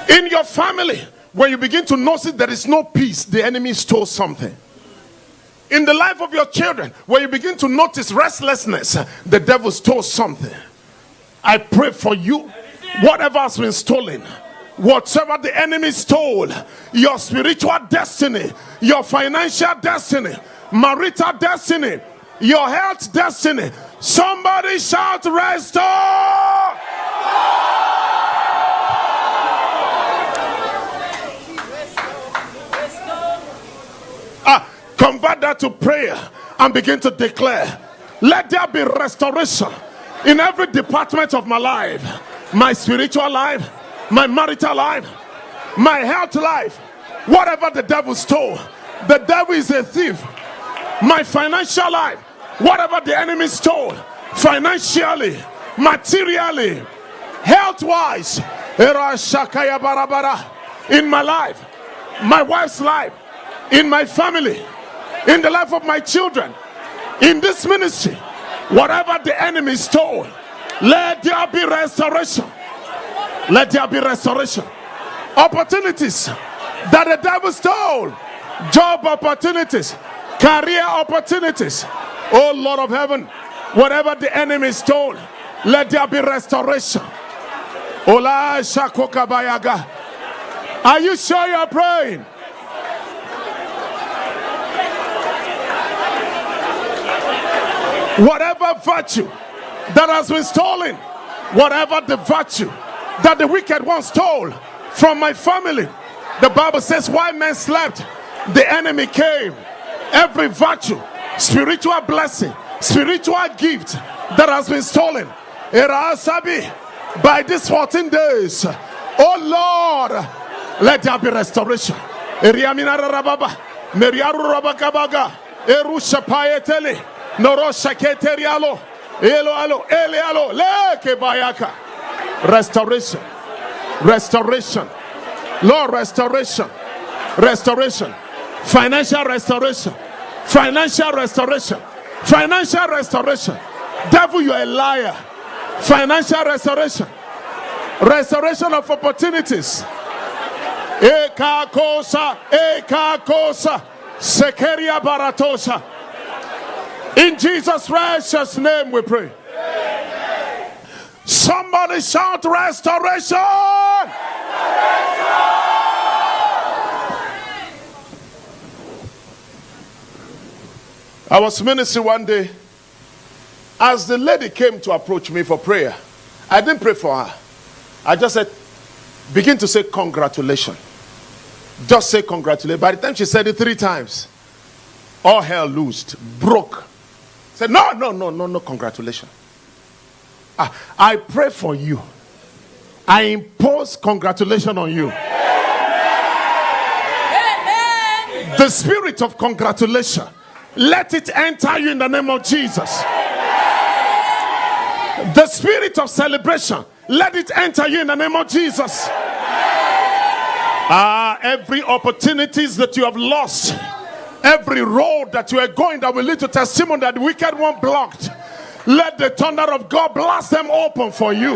In your family, when you begin to notice there is no peace, the enemy stole something. In the life of your children, when you begin to notice restlessness, the devil stole something. I pray for you, whatever has been stolen, whatever the enemy stole, your spiritual destiny, your financial destiny, marital destiny, your health destiny, somebody shout restore. Convert that to prayer and begin to declare, let there be restoration in every department of my life, my spiritual life, my marital life, my health life. Whatever the devil stole, the devil is a thief. My financial life, whatever the enemy stole, financially, materially, health-wise, in my life, my wife's life, in my family, in the life of my children, in this ministry, whatever the enemy stole, let there be restoration. Let there be restoration. Opportunities that the devil stole, job opportunities, career opportunities. Oh Lord of heaven, whatever the enemy stole, let there be restoration. Ola Shakokabayaga. Are you sure you're praying? Whatever virtue that has been stolen, whatever the virtue that the wicked one stole from my family, the Bible says, while men slept, the enemy came. Every virtue, spiritual blessing, spiritual gift that has been stolen, by these 14 days, oh Lord, let there be restoration. Restoration, restoration, Lord, restoration, restoration, financial restoration, financial restoration, financial restoration. Devil, you are a liar. Financial restoration, restoration of opportunities. Eka kosa, sekeria baratosha. In Jesus' precious name we pray. Somebody shout restoration. I was ministering one day. As the lady came to approach me for prayer, I didn't pray for her. I just said, begin to say congratulations. Just say congratulations. By the time she said it 3 times, all hell loosed, broke. Said, no, congratulations. I pray for you. I impose congratulations on you. Amen. The spirit of congratulation, let it enter you in the name of Jesus. The spirit of celebration, let it enter you in the name of Jesus. Every opportunities that you have lost, every road that you are going that will lead to testimony that the wicked one blocked, let the thunder of God blast them open for you.